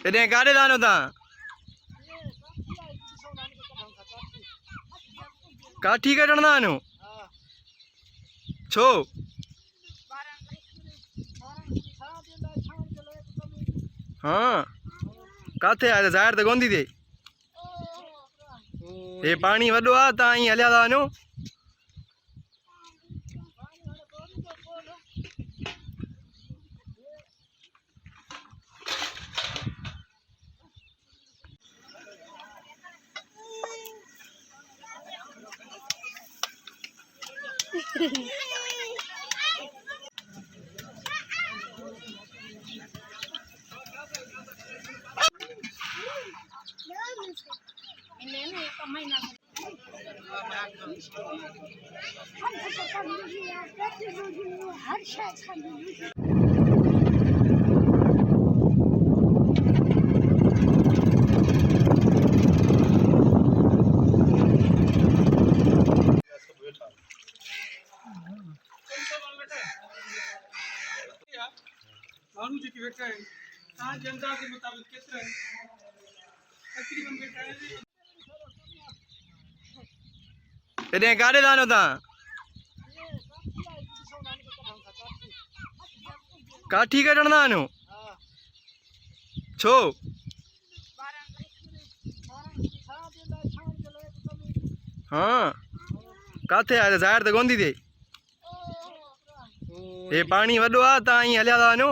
तेरे काड़े दानो ता काठी कटण दानो छो हाँ काथे आया ज़ाहिर तो कोंदी थे ये पानी वड्डो आ ता ही हलिया ता वञो मानू जी की बेटा है कहाँ जनता के मुताबिक कितना है तकरीबन बेटा है तेरे काड़े दानो ता काठी कटण दानो छो हाँ काथे आया ज़ाहिर तो कोंदी थे ये पानी वड्डो आ ता ही हलिया ता वञो